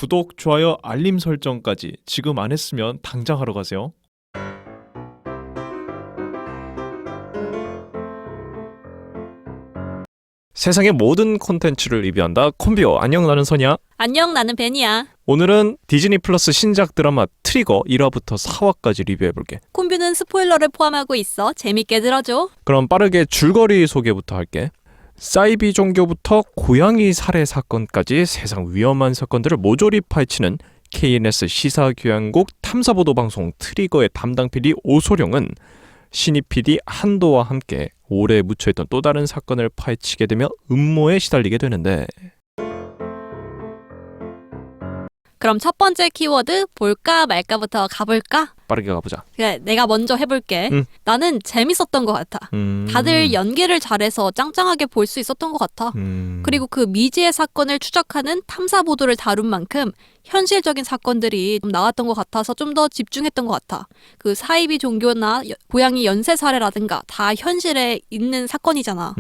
구독, 좋아요, 알림 설정까지 지금 안 했으면 당장 하러 가세요. 세상의 모든 콘텐츠를 리뷰한다. 콤비어. 안녕, 나는 선이야. 안녕, 나는 베니야. 오늘은 디즈니 플러스 신작 드라마 트리거 1화부터 4화까지 리뷰해볼게. 콤뷰는 스포일러를 포함하고 있어 재밌게 들어줘. 그럼 빠르게 줄거리 소개부터 할게. 사이비 종교부터 고양이 살해 사건까지 세상 위험한 사건들을 모조리 파헤치는 KNS 시사교양국 탐사보도방송 트리거의 담당 PD 오소룡은 신입 PD 한도와 함께 오래 묻혀있던 또 다른 사건을 파헤치게 되며 음모에 시달리게 되는데, 그럼 첫 번째 키워드 볼까 말까부터 가볼까? 빠르게 가보자. 그래, 내가 먼저 해볼게. 나는 재밌었던 것 같아. 다들 연기를 잘해서 짱짱하게 볼 수 있었던 것 같아. 그리고 그 미지의 사건을 추적하는 탐사보도를 다룬 만큼 현실적인 사건들이 좀 나왔던 것 같아서 좀 더 집중했던 것 같아. 그 사이비 종교나 고양이 연쇄 살해라든가 다 현실에 있는 사건이잖아.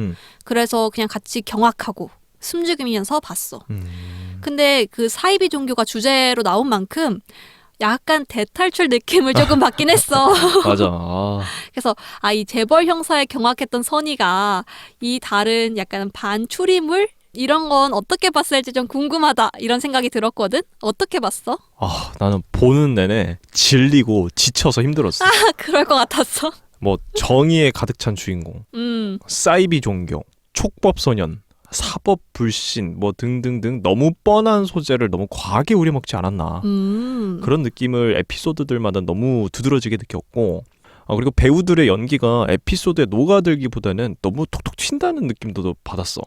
그래서 그냥 같이 경악하고 숨죽이면서 봤어. 근데 그 사이비 종교가 주제로 나온 만큼 약간 대탈출 느낌을 조금 받긴 했어. 맞아. 그래서 이 재벌 형사에 경악했던 선이가 이 다른 약간 반추리물? 이런 건 어떻게 봤을지 좀 궁금하다 이런 생각이 들었거든? 어떻게 봤어? 나는 보는 내내 질리고 지쳐서 힘들었어. 그럴 것 같았어. 뭐 정의에 가득 찬 주인공, 사이비 종교, 촉법소년, 사법 불신 뭐 등등등 너무 뻔한 소재를 너무 과하게 우려먹지 않았나. 그런 느낌을 에피소드들마다 너무 두드러지게 느꼈고, 그리고 배우들의 연기가 에피소드에 녹아들기보다는 너무 톡톡 튄다는 느낌도 받았어.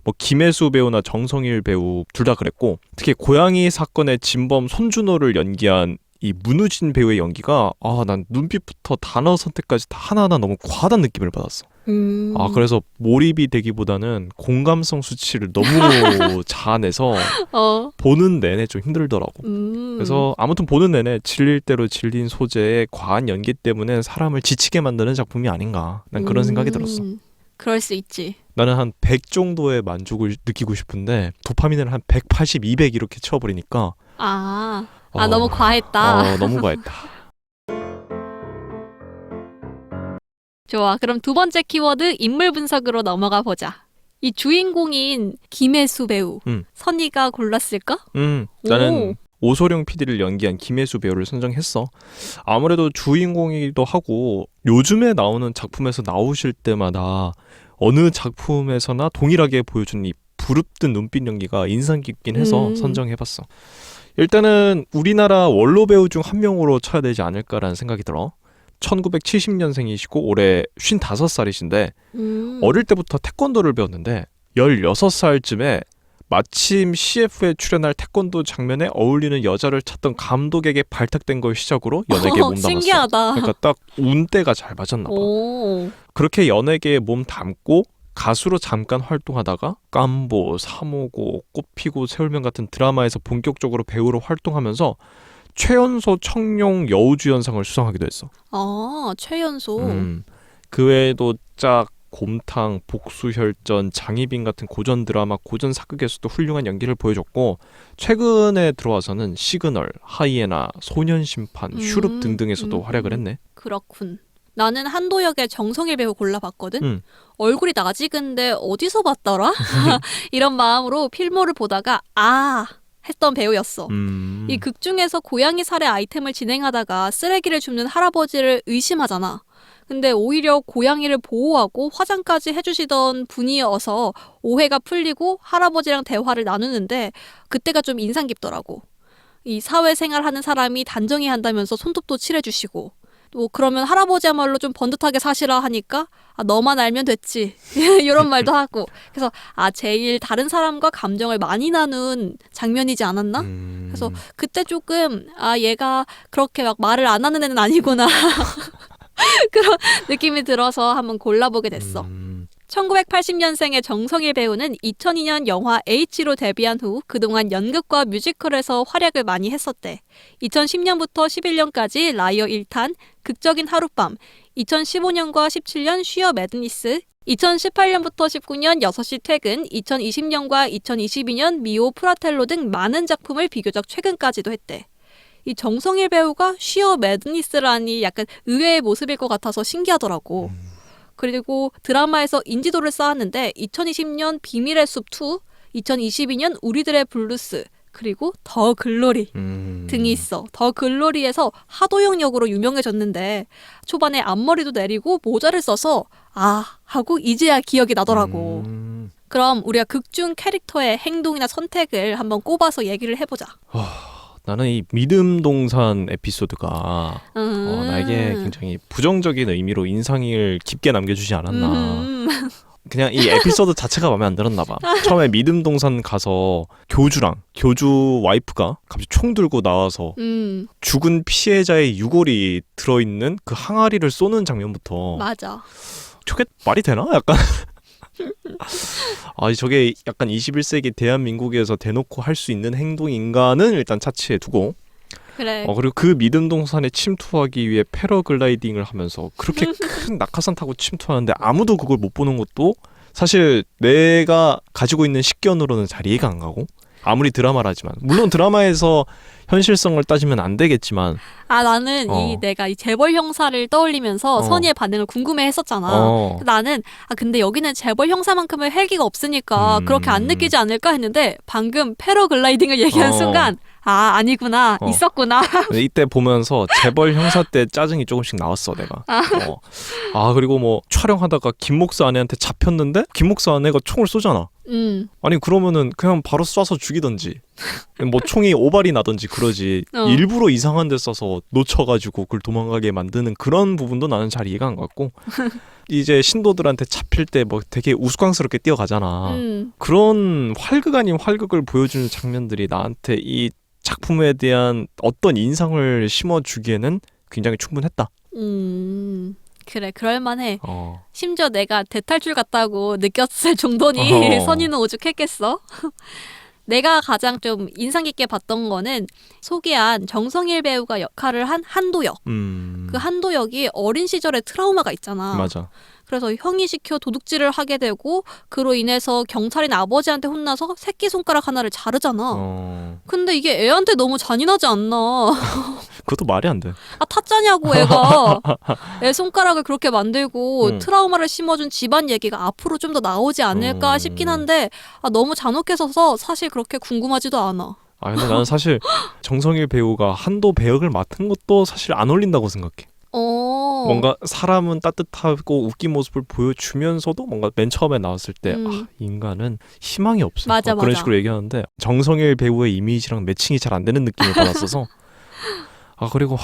뭐 김혜수 배우나 정성일 배우 둘 다 그랬고, 특히 고양이 사건의 진범 손준호를 연기한 이 문우진 배우의 연기가 난 눈빛부터 단어 선택까지 다 하나하나 너무 과하다는 느낌을 받았어. 그래서 몰입이 되기보다는 공감성 수치를 너무 자아내서 보는 내내 좀 힘들더라고. 그래서 아무튼 보는 내내 질릴 대로 질린 소재의 과한 연기 때문에 사람을 지치게 만드는 작품이 아닌가, 난 그런 생각이 들었어. 그럴 수 있지. 나는 한 100 정도의 만족을 느끼고 싶은데 도파민을 한 180, 200 이렇게 채워버리니까 너무 과했다. 너무 과했다. 좋아. 그럼 두 번째 키워드 인물 분석으로 넘어가 보자. 이 주인공인 김혜수 배우, 선이가 골랐을까? 나는 오소룡 PD를 연기한 김혜수 배우를 선정했어. 아무래도 주인공이기도 하고 요즘에 나오는 작품에서 나오실 때마다 어느 작품에서나 동일하게 보여주는 이 부릅뜬 눈빛 연기가 인상 깊긴 해서 선정해봤어. 일단은 우리나라 원로 배우 중 한 명으로 쳐야 되지 않을까라는 생각이 들어. 1970년생이시고 올해 55살이신데 어릴 때부터 태권도를 배웠는데 16살쯤에 마침 CF에 출연할 태권도 장면에 어울리는 여자를 찾던 감독에게 발탁된 걸 시작으로 연예계에 몸담았어. 신기하다. 그러니까 딱 운때가 잘 맞았나 봐. 그렇게 연예계에 몸 담고 가수로 잠깐 활동하다가 깜보, 삼오고, 꽃피고, 세월명 같은 드라마에서 본격적으로 배우로 활동하면서 최연소 청룡 여우주연상을 수상하기도 했어. 최연소. 그 외에도 짝, 곰탕, 복수혈전, 장희빈 같은 고전 드라마, 고전 사극에서도 훌륭한 연기를 보여줬고, 최근에 들어와서는 시그널, 하이에나, 소년심판, 슈룹 등등에서도 활약을 했네. 그렇군. 나는 한도 역의 정성일 배우 골라봤거든. 얼굴이 낯익은데 어디서 봤더라? 이런 마음으로 필모를 보다가 했던 배우였어. 이 극 중에서 고양이 살해 아이템을 진행하다가 쓰레기를 줍는 할아버지를 의심하잖아. 근데 오히려 고양이를 보호하고 화장까지 해주시던 분이어서 오해가 풀리고 할아버지랑 대화를 나누는데 그때가 좀 인상 깊더라고. 이 사회생활하는 사람이 단정히 한다면서 손톱도 칠해주시고, 또 그러면 할아버지야말로 좀 번듯하게 사시라 하니까 너만 알면 됐지 이런 말도 하고, 그래서 제일 다른 사람과 감정을 많이 나눈 장면이지 않았나? 그래서 그때 조금 얘가 그렇게 막 말을 안 하는 애는 아니구나 그런 느낌이 들어서 한번 골라보게 됐어. 1980년생의 정성일 배우는 2002년 영화 H로 데뷔한 후 그동안 연극과 뮤지컬에서 활약을 많이 했었대. 2010년부터 11년까지 라이어 1탄, 극적인 하룻밤, 2015년과 17년 쉬어 매드니스, 2018년부터 19년 6시 퇴근, 2020년과 2022년 미오, 프라텔로 등 많은 작품을 비교적 최근까지도 했대. 이 정성일 배우가 쉬어 매드니스라니 약간 의외의 모습일 것 같아서 신기하더라고. 그리고 드라마에서 인지도를 쌓았는데 2020년 비밀의 숲 2, 2022년 우리들의 블루스, 그리고 더 글로리 등이 있어. 더 글로리에서 하도영 역으로 유명해졌는데 초반에 앞머리도 내리고 모자를 써서 아 하고 이제야 기억이 나더라고. 그럼 우리가 극중 캐릭터의 행동이나 선택을 한번 꼽아서 얘기를 해보자. 나는 이 믿음 동산 에피소드가 나에게 굉장히 부정적인 의미로 인상을 깊게 남겨주지 않았나. 그냥 이 에피소드 자체가 마음에 안 들었나 봐. 처음에 믿음 동산 가서 교주 와이프가 갑자기 총 들고 나와서 죽은 피해자의 유골이 들어있는 그 항아리를 쏘는 장면부터 맞아. 저게 말이 되나? 약간 저게 약간 21세기 대한민국에서 대놓고 할 수 있는 행동인가는 일단 차치해 두고 그래. 그리고 그 믿음 동산에 침투하기 위해 패러글라이딩을 하면서 그렇게 큰 낙하산 타고 침투하는데 아무도 그걸 못 보는 것도 사실 내가 가지고 있는 식견으로는 잘 이해가 안 가고 아무리 드라마라지만 물론 드라마에서 현실성을 따지면 안 되겠지만 나는 내가 이 재벌 형사를 떠올리면서 선의의 반응을 궁금해했었잖아. 나는 근데 여기는 재벌 형사만큼의 헬기가 없으니까 그렇게 안 느끼지 않을까 했는데 방금 패러글라이딩을 얘기한 순간 아니구나. 있었구나. 이때 보면서 재벌 형사 때 짜증이 조금씩 나왔어 내가. 그리고 뭐 촬영하다가 김목수 아내한테 잡혔는데 김목수 아내가 총을 쏘잖아. 아니 그러면은 그냥 바로 쏴서 죽이던지 뭐 총이 오발이 나던지 그러지 일부러 이상한 데 쏴서 놓쳐가지고 그걸 도망가게 만드는 그런 부분도 나는 잘 이해가 안 갔고 이제 신도들한테 잡힐 때 뭐 되게 우스꽝스럽게 뛰어가잖아. 그런 활극 아닌 활극을 보여주는 장면들이 나한테 이 작품에 대한 어떤 인상을 심어주기에는 굉장히 충분했다. 그래, 그럴만해. 심지어 내가 대탈출 같다고 느꼈을 정도니 선의는 오죽했겠어? 내가 가장 좀 인상 깊게 봤던 거는 소개한 정성일 배우가 역할을 한 한도역. 그 한도역이 어린 시절에 트라우마가 있잖아. 맞아. 그래서 형이 시켜 도둑질을 하게 되고 그로 인해서 경찰인 아버지한테 혼나서 새끼손가락 하나를 자르잖아. 근데 이게 애한테 너무 잔인하지 않나. 그것도 말이 안 돼. 타짜냐고 애가. 애 손가락을 그렇게 만들고 트라우마를 심어준 집안 얘기가 앞으로 좀 더 나오지 않을까 싶긴 한데 너무 잔혹해서서 사실 그렇게 궁금하지도 않아. 근데 나는 사실 정성일 배우가 한도 배역을 맡은 것도 사실 안 어울린다고 생각해. 뭔가 사람은 따뜻하고 웃긴 모습을 보여주면서도 뭔가 맨 처음에 나왔을 때 인간은 희망이 없어. 맞아. 그런 식으로 얘기하는데 정성일 배우의 이미지랑 매칭이 잘 안 되는 느낌을 받았어서 그리고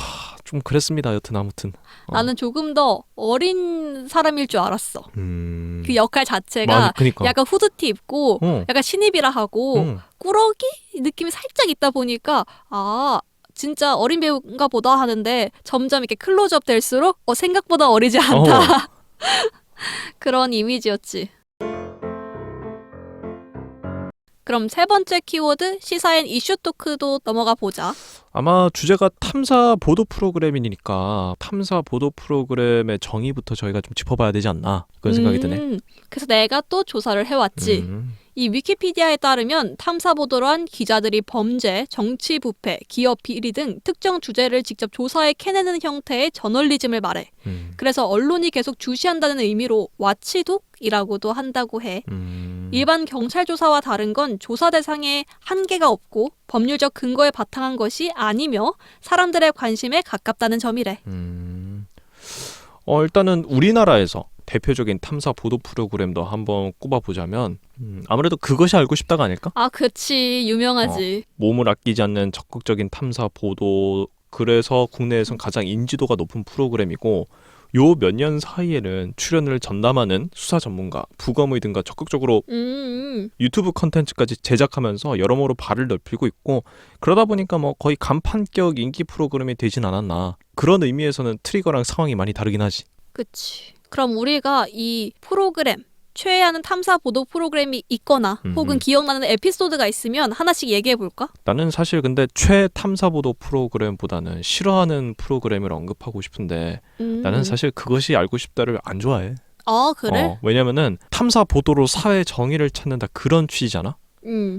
좀 그랬습니다. 여튼 아무튼 나는 조금 더 어린 사람일 줄 알았어. 그 역할 자체가 그러니까. 약간 후드티 입고 약간 신입이라 하고 꾸러기 느낌이 살짝 있다 보니까 진짜 어린 배우인가 보다 하는데 점점 이렇게 클로즈업 될수록 생각보다 어리지 않다. 그런 이미지였지. 그럼 세 번째 키워드 시사인 이슈 토크도 넘어가 보자. 아마 주제가 탐사 보도 프로그램이니까 탐사 보도 프로그램의 정의부터 저희가 좀 짚어봐야 되지 않나 그런 생각이 드네. 그래서 내가 또 조사를 해왔지. 이 위키피디아에 따르면 탐사보도란 기자들이 범죄, 정치 부패, 기업 비리 등 특정 주제를 직접 조사해 캐내는 형태의 저널리즘을 말해. 그래서 언론이 계속 주시한다는 의미로 와치독이라고도 한다고 해. 일반 경찰 조사와 다른 건 조사 대상에 한계가 없고 법률적 근거에 바탕한 것이 아니며 사람들의 관심에 가깝다는 점이래. 일단은 우리나라에서 대표적인 탐사 보도 프로그램도 한번 꼽아보자면 아무래도 그것이 알고 싶다가 아닐까? 그치. 유명하지. 몸을 아끼지 않는 적극적인 탐사 보도 그래서 국내에선 가장 인지도가 높은 프로그램이고 요 몇 년 사이에는 출연을 전담하는 수사 전문가, 부검의 등과 적극적으로 유튜브 컨텐츠까지 제작하면서 여러모로 발을 넓히고 있고 그러다 보니까 뭐 거의 간판격 인기 프로그램이 되진 않았나. 그런 의미에서는 트리거랑 상황이 많이 다르긴 하지. 그치. 그럼 우리가 이 프로그램, 최애하는 탐사 보도 프로그램이 있거나 혹은 기억나는 에피소드가 있으면 하나씩 얘기해볼까? 나는 사실 근데 최탐사 보도 프로그램보다는 싫어하는 프로그램을 언급하고 싶은데 나는 사실 그것이 알고 싶다를 안 좋아해. 아, 그래? 왜냐면은 탐사 보도로 사회 정의를 찾는다 그런 취지잖아.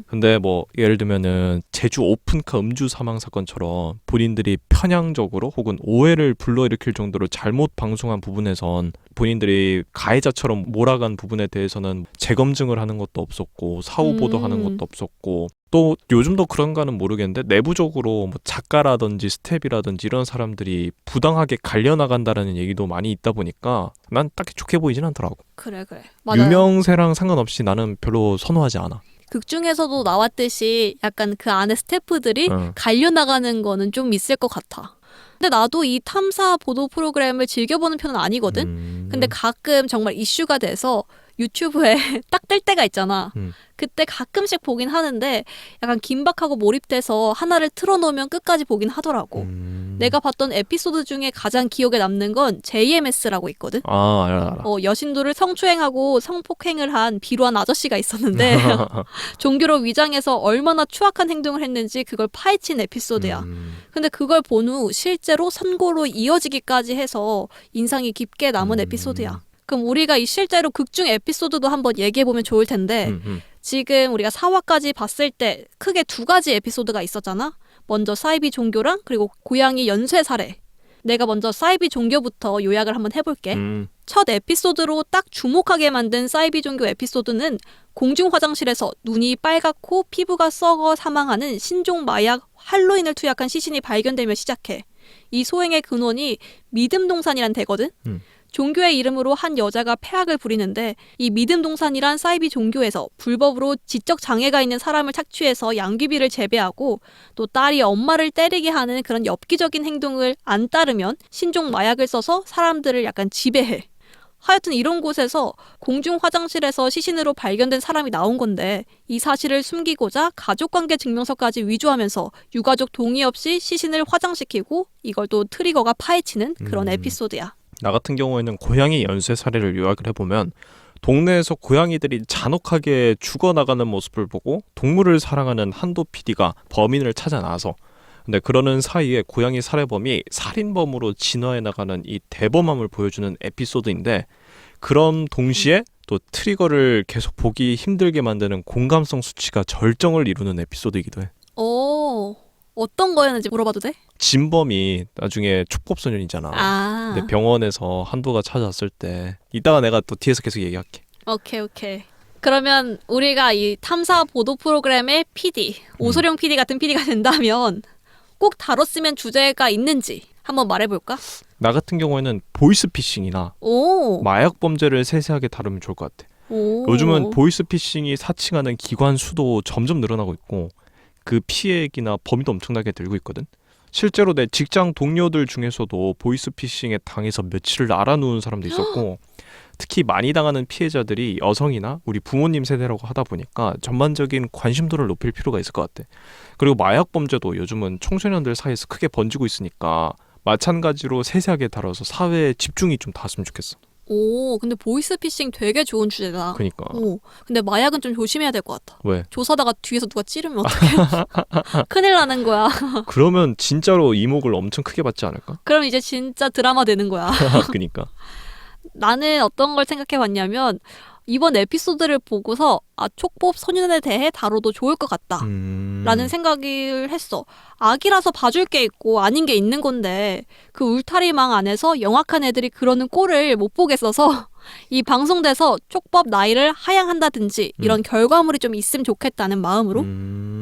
근데 뭐 예를 들면은 제주 오픈카 음주 사망 사건처럼 본인들이 편향적으로 혹은 오해를 불러일으킬 정도로 잘못 방송한 부분에선 본인들이 가해자처럼 몰아간 부분에 대해서는 재검증을 하는 것도 없었고 사후 보도하는 것도 없었고 또 요즘도 그런가는 모르겠는데 내부적으로 뭐 작가라든지 스텝이라든지 이런 사람들이 부당하게 갈려나간다라는 얘기도 많이 있다 보니까 난 딱히 좋게 보이진 않더라고. 그래. 맞아요. 유명세랑 상관없이 나는 별로 선호하지 않아. 극 중에서도 나왔듯이 약간 그 안에 스태프들이 갈려나가는 거는 좀 있을 것 같아. 근데 나도 이 탐사 보도 프로그램을 즐겨보는 편은 아니거든. 근데 가끔 정말 이슈가 돼서 유튜브에 딱 뜰 때가 있잖아. 그때 가끔씩 보긴 하는데 약간 긴박하고 몰입돼서 하나를 틀어놓으면 끝까지 보긴 하더라고. 내가 봤던 에피소드 중에 가장 기억에 남는 건 JMS라고 있거든. 알아. 여신도를 성추행하고 성폭행을 한 비루한 아저씨가 있었는데 종교로 위장해서 얼마나 추악한 행동을 했는지 그걸 파헤친 에피소드야. 근데 그걸 본 후 실제로 선고로 이어지기까지 해서 인상이 깊게 남은 에피소드야. 그럼 우리가 이 실제로 극중 에피소드도 한번 얘기해보면 좋을 텐데 지금 우리가 4화까지 봤을 때 크게 두 가지 에피소드가 있었잖아. 먼저 사이비 종교랑 그리고 고양이 연쇄 살해. 내가 먼저 사이비 종교부터 요약을 한번 해볼게. 첫 에피소드로 딱 주목하게 만든 사이비 종교 에피소드는 공중 화장실에서 눈이 빨갛고 피부가 썩어 사망하는 신종 마약 할로인을 투약한 시신이 발견되며 시작해. 이 소행의 근원이 믿음동산이란 데거든. 종교의 이름으로 한 여자가 폐악을 부리는데 이 믿음동산이란 사이비 종교에서 불법으로 지적 장애가 있는 사람을 착취해서 양귀비를 재배하고 또 딸이 엄마를 때리게 하는 그런 엽기적인 행동을 안 따르면 신종 마약을 써서 사람들을 약간 지배해. 하여튼 이런 곳에서 공중 화장실에서 시신으로 발견된 사람이 나온 건데 이 사실을 숨기고자 가족관계 증명서까지 위조하면서 유가족 동의 없이 시신을 화장시키고 이걸 또 트리거가 파헤치는 그런 에피소드야. 나 같은 경우에는 고양이 연쇄 사례를 요약을 해보면 동네에서 고양이들이 잔혹하게 죽어나가는 모습을 보고 동물을 사랑하는 한도 PD가 범인을 찾아 나서 근데 그러는 사이에 고양이 살해범이 살인범으로 진화해 나가는 이 대범함을 보여주는 에피소드인데 그런 동시에 또 트리거를 계속 보기 힘들게 만드는 공감성 수치가 절정을 이루는 에피소드이기도 해. 어떤 거였는지 물어봐도 돼? 진범이 나중에 촉법소년이잖아. 근데 병원에서 한도가 찾아왔을 때 이따가 내가 또 뒤에서 계속 얘기할게. 오케이. 그러면 우리가 이 탐사 보도 프로그램의 PD, 오소룡 PD 같은 PD가 된다면 꼭 다뤘으면 주제가 있는지 한번 말해볼까? 나 같은 경우에는 보이스피싱이나 마약 범죄를 세세하게 다루면 좋을 것 같아. 요즘은 보이스피싱이 사칭하는 기관 수도 점점 늘어나고 있고 그 피해액이나 범위도 엄청나게 늘고 있거든. 실제로 내 직장 동료들 중에서도 보이스피싱에 당해서 며칠을 알아누운 사람도 있었고 특히 많이 당하는 피해자들이 여성이나 우리 부모님 세대라고 하다 보니까 전반적인 관심도를 높일 필요가 있을 것 같아. 그리고 마약 범죄도 요즘은 청소년들 사이에서 크게 번지고 있으니까 마찬가지로 세세하게 다뤄서 사회에 집중이 좀 닿았으면 좋겠어. 근데 보이스피싱 되게 좋은 주제다. 그러니까. 근데 마약은 좀 조심해야 될 것 같아. 왜? 조사다가 뒤에서 누가 찌르면 어떡해? 큰일 나는 거야. 그러면 진짜로 이목을 엄청 크게 받지 않을까? 그럼 이제 진짜 드라마 되는 거야. 그러니까. 나는 어떤 걸 생각해봤냐면 이번 에피소드를 보고서 촉법 소년에 대해 다뤄도 좋을 것 같다 라는 생각을 했어. 악이라서 봐줄 게 있고 아닌 게 있는 건데 그 울타리망 안에서 영악한 애들이 그러는 꼴을 못 보겠어서 이 방송돼서 촉법 나이를 하향한다든지 이런 결과물이 좀 있으면 좋겠다는 마음으로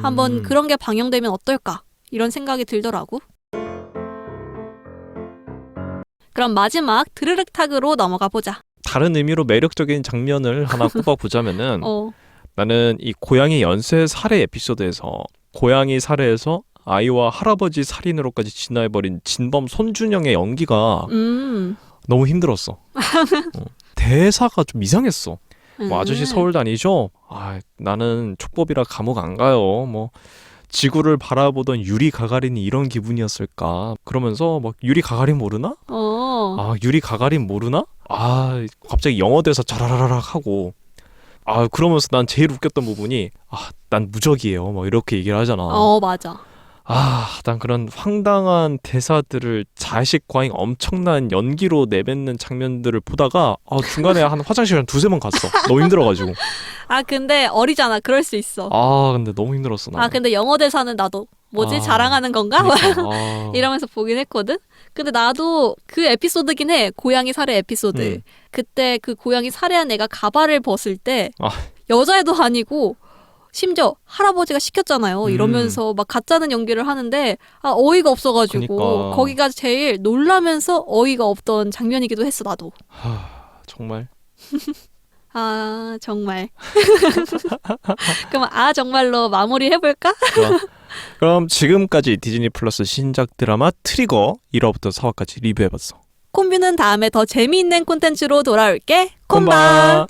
한번 그런 게 방영되면 어떨까 이런 생각이 들더라고. 그럼 마지막 드르륵 탁으로 넘어가 보자. 다른 의미로 매력적인 장면을 하나 꼽아보자면은 나는 이 고양이 연쇄 살해 에피소드에서 고양이 살해에서 아이와 할아버지 살인으로까지 진화해버린 진범 손준영의 연기가 너무 힘들었어. 대사가 좀 이상했어. 뭐 아저씨 서울 다니죠? 나는 촉법이라 감옥 안 가요. 뭐 지구를 바라보던 유리 가가린이 이런 기분이었을까? 그러면서 막 유리 가가린 모르나? 유리 가가린 모르나? 갑자기 영어 대사 자라라락 하고 그러면서 난 제일 웃겼던 부분이 난 무적이에요. 막 이렇게 얘기를 하잖아. 맞아. 난 그런 황당한 대사들을 자식 과잉 엄청난 연기로 내뱉는 장면들을 보다가 중간에 한 화장실 한 두세 번 갔어. 너무 힘들어가지고. 근데 어리잖아. 그럴 수 있어. 근데 너무 힘들었어. 나는. 근데 영어 대사는 나도 뭐지? 자랑하는 건가? 그러니까. 이러면서 보긴 했거든. 근데 나도 그 에피소드긴 해. 고양이 살해 에피소드. 그때 그 고양이 살해한 애가 가발을 벗을 때 여자애도 아니고 심지어 할아버지가 시켰잖아요. 이러면서 막 가짜는 연기를 하는데 어이가 없어가지고 그러니까. 거기가 제일 놀라면서 어이가 없던 장면이기도 했어. 나도. 정말. 정말. 그럼 정말로 마무리해볼까? 그럼 지금까지 디즈니 플러스 신작 드라마 트리거 1화부터 4화까지 리뷰해봤어. 콤비는 다음에 더 재미있는 콘텐츠로 돌아올게. 콤바.